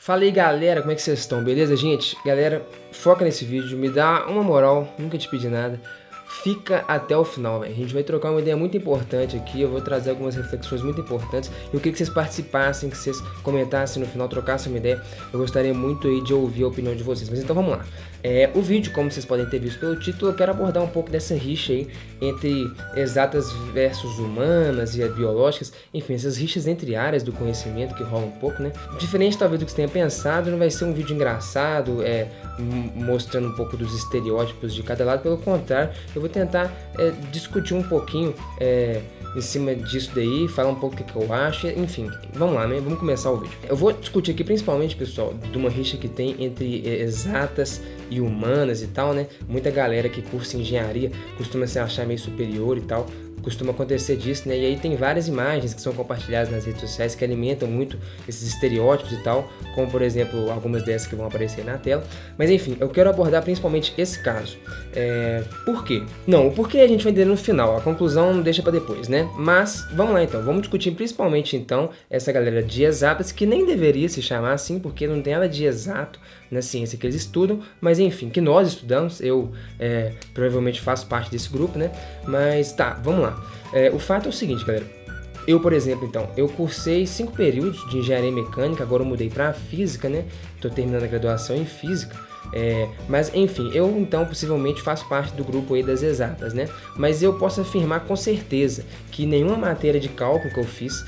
Fala aí galera, como é que vocês estão? Beleza, gente? Galera, foca nesse vídeo, me dá uma moral, nunca te pedi nada. Fica até o final, velho. A gente vai trocar uma ideia muito importante aqui. Eu vou trazer algumas reflexões muito importantes. E eu queria que vocês participassem, que vocês comentassem no final, trocassem uma ideia. Eu gostaria muito aí de ouvir a opinião de vocês. Mas então vamos lá. O vídeo, como vocês podem ter visto pelo título, eu quero abordar um pouco dessa rixa aí entre exatas versus humanas e biológicas. Enfim, essas rixas entre áreas do conhecimento que rolam um pouco, né? Diferente talvez do que você tenha pensado, não vai ser um vídeo engraçado, mostrando um pouco dos estereótipos de cada lado. Pelo contrário, eu vou tentar discutir um pouquinho em cima disso daí, falar um pouco do que eu acho, enfim, vamos lá, né? Vamos começar o vídeo. Eu vou discutir aqui principalmente, pessoal, de uma rixa que tem entre exatas e humanas e tal, né? Muita galera que cursa engenharia costuma se achar meio superior e tal. Costuma acontecer disso, né? E aí tem várias imagens que são compartilhadas nas redes sociais que alimentam muito esses estereótipos e tal, como por exemplo algumas dessas que vão aparecer na tela. Mas enfim, eu quero abordar principalmente esse caso. Por quê? Não, o porquê a gente vai entender no final, a conclusão deixa pra depois, né? Mas vamos lá então, vamos discutir principalmente então essa galera de exatas, que nem deveria se chamar assim, porque não tem nada de exato na ciência que eles estudam, mas enfim, que nós estudamos, eu provavelmente faço parte desse grupo, né? Mas tá, vamos lá. O fato é o seguinte, galera. Eu, por exemplo, então, eu cursei 5 períodos de engenharia mecânica, agora eu mudei para física, né? Tô terminando a graduação em física. Mas enfim, eu então possivelmente faço parte do grupo aí das exatas, né? Mas eu posso afirmar com certeza que nenhuma matéria de cálculo que eu fiz,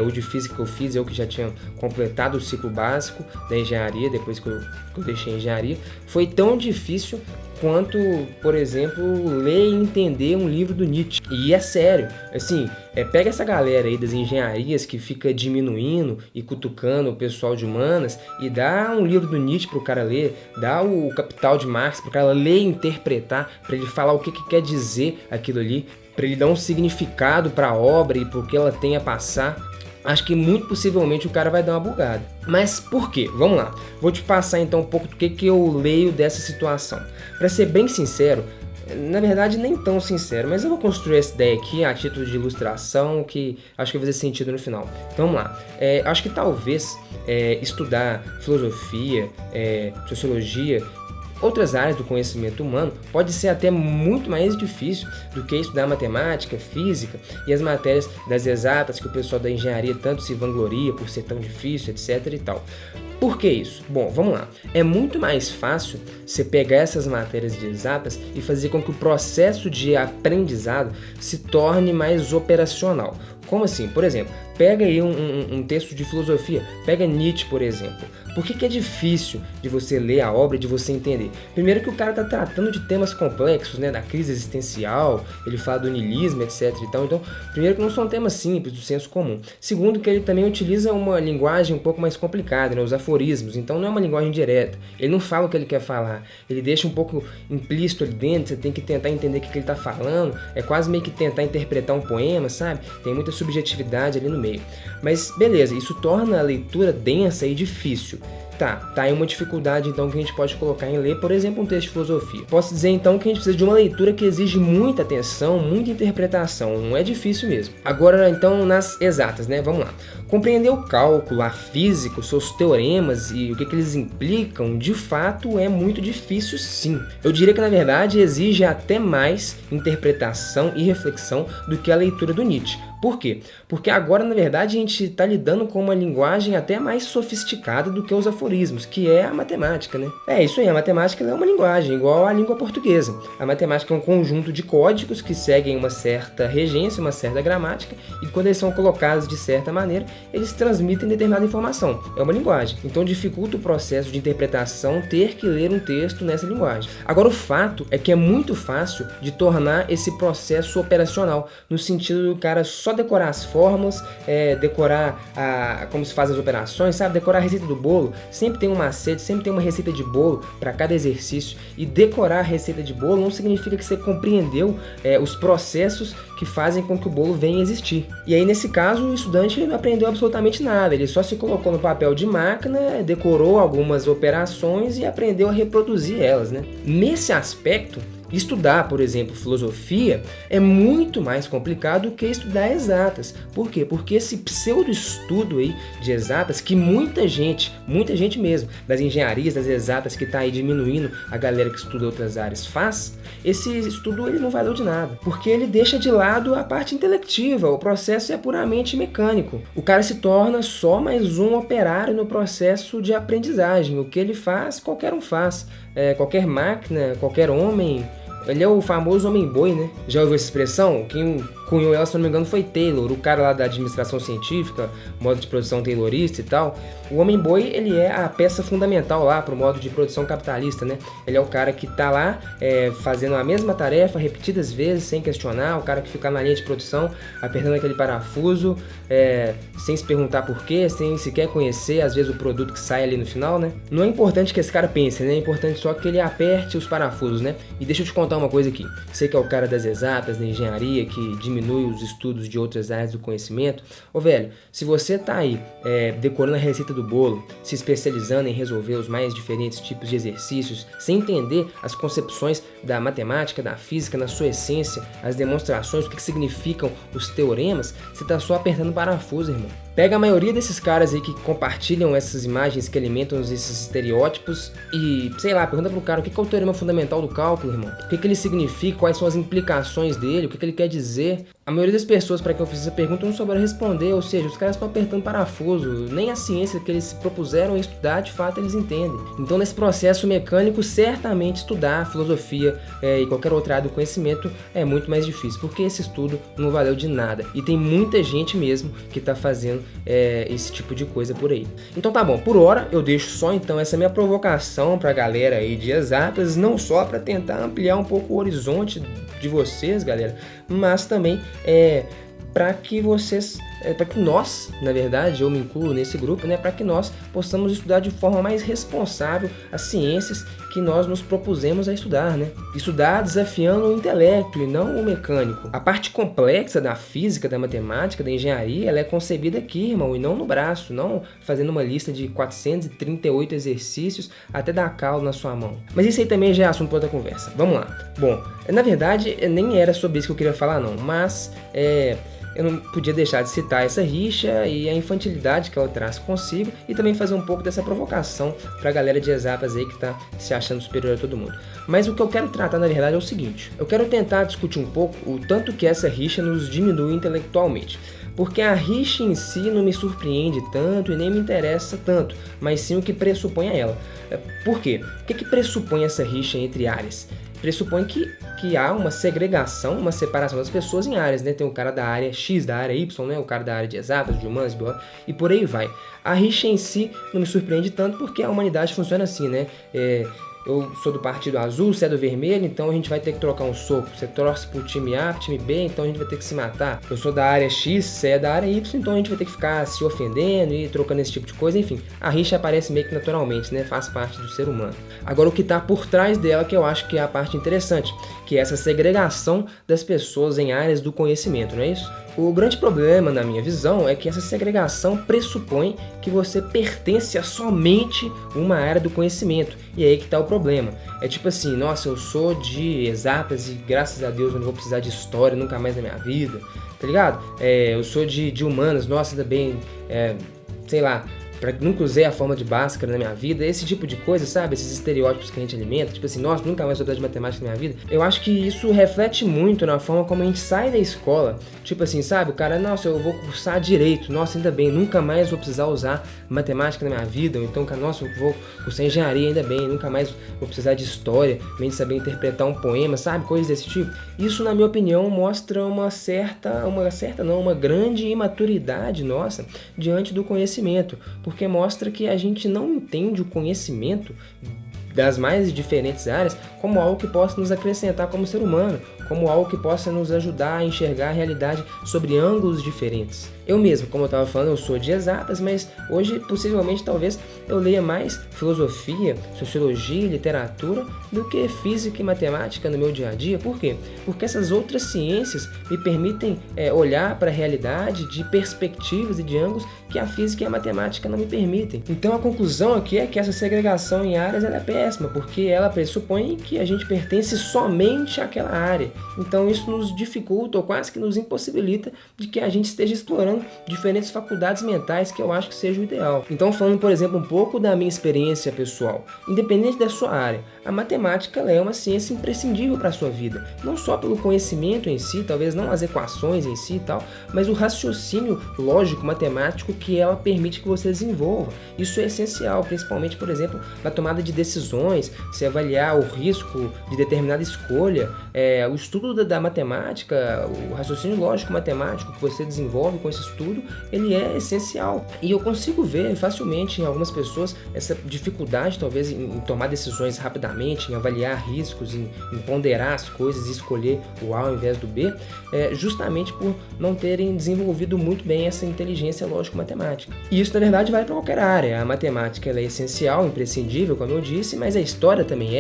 ou de física que eu fiz, eu que já tinha completado o ciclo básico da engenharia, depois que eu deixei a engenharia, foi tão difícil quanto, por exemplo, ler e entender um livro do Nietzsche. E é sério, assim, pega essa galera aí das engenharias que fica diminuindo e cutucando o pessoal de humanas e dá um livro do Nietzsche pro cara ler, dá o Capital de Marx pro cara ler e interpretar, para ele falar o que quer dizer aquilo ali, para ele dar um significado para a obra e pro que ela tem a passar. Acho que muito possivelmente o cara vai dar uma bugada. Mas por quê? Vamos lá. Vou te passar então um pouco do que eu leio dessa situação. Para ser bem sincero, na verdade nem tão sincero, mas eu vou construir essa ideia aqui a título de ilustração, que acho que vai fazer sentido no final. Então vamos lá. Acho que talvez estudar filosofia, sociologia, outras áreas do conhecimento humano pode ser até muito mais difícil do que estudar matemática, física e as matérias das exatas que o pessoal da engenharia tanto se vangloria por ser tão difícil, etc e tal. Por que isso? Bom, vamos lá. É muito mais fácil você pegar essas matérias de exatas e fazer com que o processo de aprendizado se torne mais operacional. Como assim? Por exemplo, pega aí um texto de filosofia, pega Nietzsche, por exemplo. Por que é difícil de você ler a obra e de você entender? Primeiro que o cara está tratando de temas complexos, né, da crise existencial, ele fala do niilismo, etc e tal. Então, primeiro que não são temas simples, do senso comum. Segundo que ele também utiliza uma linguagem um pouco mais complicada, né, os aforismos. Então não é uma linguagem direta. Ele não fala o que ele quer falar. Ele deixa um pouco implícito ali dentro, você tem que tentar entender o que ele está falando. É quase meio que tentar interpretar um poema, sabe? Tem muita subjetividade ali no meio. Mas beleza, isso torna a leitura densa e difícil. Tá aí uma dificuldade então que a gente pode colocar em ler, por exemplo, um texto de filosofia. Posso dizer então que a gente precisa de uma leitura que exige muita atenção, muita interpretação, não é difícil mesmo. Agora então nas exatas, né? Vamos lá. Compreender o cálculo, a física, os seus teoremas e o que eles implicam, de fato é muito difícil sim. Eu diria que na verdade exige até mais interpretação e reflexão do que a leitura do Nietzsche. Por quê? Porque agora, na verdade, a gente está lidando com uma linguagem até mais sofisticada do que os aforismos, que é a matemática, né? Isso aí, a matemática é uma linguagem, igual à língua portuguesa. A matemática é um conjunto de códigos que seguem uma certa regência, uma certa gramática, e quando eles são colocados de certa maneira, eles transmitem determinada informação. É uma linguagem. Então dificulta o processo de interpretação ter que ler um texto nessa linguagem. Agora, o fato é que é muito fácil de tornar esse processo operacional, no sentido do cara só decorar as fórmulas, decorar como se faz as operações, sabe? Decorar a receita do bolo. Sempre tem um macete, sempre tem uma receita de bolo para cada exercício. E decorar a receita de bolo não significa que você compreendeu os processos que fazem com que o bolo venha a existir. E aí, nesse caso, o estudante não aprendeu absolutamente nada. Ele só se colocou no papel de máquina, decorou algumas operações e aprendeu a reproduzir elas, né? Nesse aspecto, Estudar, por exemplo, filosofia é muito mais complicado que estudar exatas. Por quê? Porque esse pseudo-estudo aí de exatas, que muita gente mesmo, das engenharias, das exatas, que está aí diminuindo a galera que estuda outras áreas, faz, esse estudo ele não valeu de nada. Porque ele deixa de lado a parte intelectiva, o processo é puramente mecânico. O cara se torna só mais um operário no processo de aprendizagem. O que ele faz, qualquer um faz. Qualquer máquina, qualquer homem. Ele é o famoso homem-boi, né? Já ouviu essa expressão? Quem cunhou ela, se não me engano, foi Taylor, o cara lá da administração científica, modo de produção taylorista e tal. O homem-boi, ele é a peça fundamental lá para o modo de produção capitalista, né? Ele é o cara que tá lá fazendo a mesma tarefa repetidas vezes, sem questionar, o cara que fica na linha de produção, apertando aquele parafuso, sem se perguntar por quê, sem sequer conhecer, às vezes, o produto que sai ali no final, né? Não é importante que esse cara pense, né? É importante só que ele aperte os parafusos, né? E deixa eu te contar uma coisa aqui. Você que é o cara das exatas, da engenharia, que diminui os estudos de outras áreas do conhecimento. Ô velho, se você tá aí decorando a receita do bolo, se especializando em resolver os mais diferentes tipos de exercícios, sem entender as concepções da matemática, da física, na sua essência, as demonstrações, o que significam os teoremas, você tá só apertando parafuso, irmão. Pega a maioria desses caras aí que compartilham essas imagens que alimentam esses estereótipos e, sei lá, pergunta pro cara o que é o teorema fundamental do cálculo, irmão. O que ele significa, quais são as implicações dele, o que ele quer dizer. A maioria das pessoas para quem eu fiz essa pergunta não souberam responder, ou seja, os caras estão apertando parafuso, nem a ciência que eles se propuseram a estudar, de fato, eles entendem. Então, nesse processo mecânico, certamente estudar filosofia e qualquer outra área do conhecimento é muito mais difícil, porque esse estudo não valeu de nada. E tem muita gente mesmo que está fazendo esse tipo de coisa por aí. Então tá bom, por hora eu deixo só então essa minha provocação pra galera aí de exatas, não só para tentar ampliar um pouco o horizonte de vocês, galera, mas também para que vocês, para que nós, na verdade, eu me incluo nesse grupo, né, para que nós possamos estudar de forma mais responsável as ciências que nós nos propusemos a estudar, né? Estudar desafiando o intelecto e não o mecânico. A parte complexa da física, da matemática, da engenharia, ela é concebida aqui, irmão, e não no braço, não fazendo uma lista de 438 exercícios até dar calo na sua mão. Mas isso aí também já é assunto para outra conversa. Vamos lá. Bom, na verdade, nem era sobre isso que eu queria falar, não, mas eu não podia deixar de citar essa rixa e a infantilidade que ela traz consigo e também fazer um pouco dessa provocação pra galera de exatas aí que tá se achando superior a todo mundo. Mas o que eu quero tratar, na verdade, é o seguinte. Eu quero tentar discutir um pouco o tanto que essa rixa nos diminui intelectualmente. Porque a rixa em si não me surpreende tanto e nem me interessa tanto, mas sim o que pressupõe a ela. Por quê? O que pressupõe essa rixa entre áreas? Pressupõe que há uma segregação, uma separação das pessoas em áreas, né? Tem o cara da área X, da área Y, né? O cara da área de exatas, de humanas, e por aí vai. A rixa em si não me surpreende tanto porque a humanidade funciona assim, né? Eu sou do partido azul, você é do vermelho, então a gente vai ter que trocar um soco. Você torce pro time A, pro time B, então a gente vai ter que se matar. Eu sou da área X, você é da área Y, então a gente vai ter que ficar se ofendendo e trocando esse tipo de coisa. Enfim, a rixa aparece meio que naturalmente, né? Faz parte do ser humano. Agora, o que tá por trás dela, que eu acho que é a parte interessante, que é essa segregação das pessoas em áreas do conhecimento, não é isso? O grande problema, na minha visão, é que essa segregação pressupõe que você pertence a somente uma área do conhecimento. E é aí que está o problema. É tipo assim, nossa, eu sou de exatas e graças a Deus eu não vou precisar de história nunca mais na minha vida, tá ligado? Eu sou de humanas, nossa, ainda bem, sei lá, nunca usei a forma de Bhaskara na minha vida, esse tipo de coisa, sabe? Esses estereótipos que a gente alimenta, tipo assim, nossa, nunca mais vou estudar de matemática na minha vida. Eu acho que isso reflete muito na forma como a gente sai da escola. Tipo assim, sabe? O cara, nossa, eu vou cursar direito, nossa, ainda bem, nunca mais vou precisar usar matemática na minha vida. Ou então, cara, nossa, eu vou cursar engenharia, ainda bem, nunca mais vou precisar de história, nem de saber interpretar um poema, sabe? Coisas desse tipo. Isso, na minha opinião, mostra uma grande imaturidade nossa diante do conhecimento. Porque mostra que a gente não entende o conhecimento das mais diferentes áreas como algo que possa nos acrescentar como ser humano, como algo que possa nos ajudar a enxergar a realidade sobre ângulos diferentes. Eu mesmo, como eu estava falando, eu sou de exatas, mas hoje, possivelmente, talvez eu leia mais filosofia, sociologia e literatura do que física e matemática no meu dia a dia. Por quê? Porque essas outras ciências me permitem olhar para a realidade de perspectivas e de ângulos que a física e a matemática não me permitem. Então a conclusão aqui é que essa segregação em áreas ela é péssima, porque ela pressupõe que a gente pertence somente àquela área. Então isso nos dificulta ou quase que nos impossibilita de que a gente esteja explorando diferentes faculdades mentais, que eu acho que seja o ideal. Então, falando, por exemplo, um pouco da minha experiência pessoal, independente da sua área, a matemática ela é uma ciência imprescindível para a sua vida, não só pelo conhecimento em si, talvez não as equações em si e tal, mas o raciocínio lógico matemático que ela permite que você desenvolva. Isso é essencial, principalmente, por exemplo, na tomada de decisões, se avaliar o risco de determinada escolha, o estudo da matemática, o raciocínio lógico matemático que você desenvolve com esse estudo, ele é essencial. E eu consigo ver facilmente em algumas pessoas essa dificuldade, talvez, em tomar decisões rapidamente, em avaliar riscos, em ponderar as coisas e escolher o A ao invés do B, justamente por não terem desenvolvido muito bem essa inteligência lógico-matemática. E isso, na verdade, vale para qualquer área. A matemática ela é essencial, imprescindível, como eu disse, mas a história também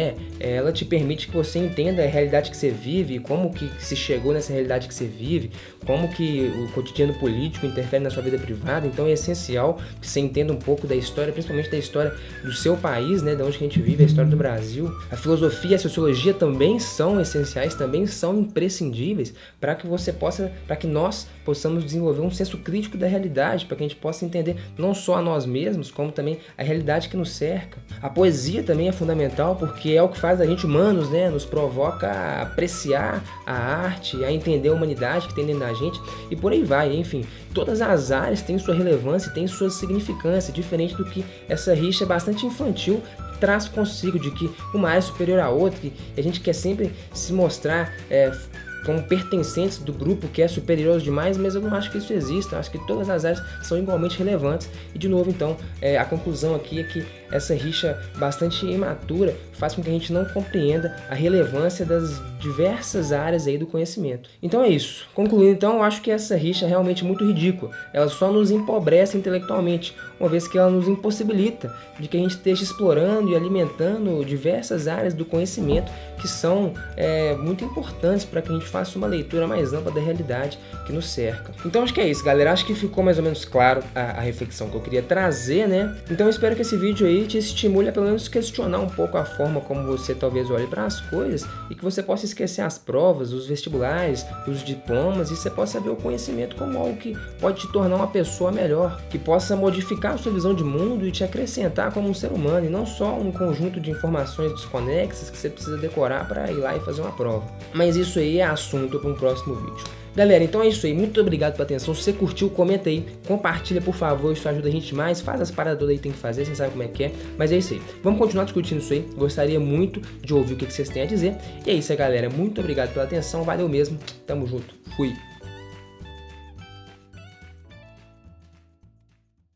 ela te permite que você entenda a realidade que você vive, como que se chegou nessa realidade que você vive, como que o cotidiano político interfere na sua vida privada. Então é essencial que você entenda um pouco da história, principalmente da história do seu país, né, de onde a gente vive, a história do Brasil. A filosofia e a sociologia também são essenciais, também são imprescindíveis para que nós possamos desenvolver um senso crítico da realidade, para que a gente possa entender não só a nós mesmos, como também a realidade que nos cerca. A poesia também é fundamental, porque é o que faz a gente humanos, né, nos provoca a apreciar a arte, a entender a humanidade que tem dentro da gente, e por aí vai. Enfim, todas as áreas têm sua relevância e têm sua significância, diferente do que essa rixa bastante infantil traz consigo, de que uma área é superior à outra, que a gente quer sempre se mostrar como pertencentes do grupo que é superior aos demais, mas eu não acho que isso exista. Eu acho que todas as áreas são igualmente relevantes. E de novo, então, a conclusão aqui é que essa rixa bastante imatura faz com que a gente não compreenda a relevância das diversas áreas aí do conhecimento. Então é isso. Concluindo, então, eu acho que essa rixa é realmente muito ridícula. Ela só nos empobrece intelectualmente, uma vez que ela nos impossibilita de que a gente esteja explorando e alimentando diversas áreas do conhecimento que são muito importantes para que a gente faça uma leitura mais ampla da realidade que nos cerca. Então acho que é isso, galera. Acho que ficou mais ou menos claro a reflexão que eu queria trazer, né? Então eu espero que esse vídeo aí te estimule a pelo menos questionar um pouco a forma como você talvez olhe para as coisas, e que você possa esquecer as provas, os vestibulares, os diplomas, e você possa ver o conhecimento como algo que pode te tornar uma pessoa melhor, que possa modificar a sua visão de mundo e te acrescentar como um ser humano, e não só um conjunto de informações desconexas que você precisa decorar para ir lá e fazer uma prova. Mas isso aí é assunto para um próximo vídeo. Galera, então é isso aí, muito obrigado pela atenção. Se você curtiu, comenta aí, compartilha por favor, isso ajuda a gente demais, faz as paradas todas aí que tem que fazer, você sabe como é que é, mas é isso aí. Vamos continuar discutindo isso aí, gostaria muito de ouvir o que vocês têm a dizer. E é isso aí, galera, muito obrigado pela atenção, valeu mesmo, tamo junto, fui!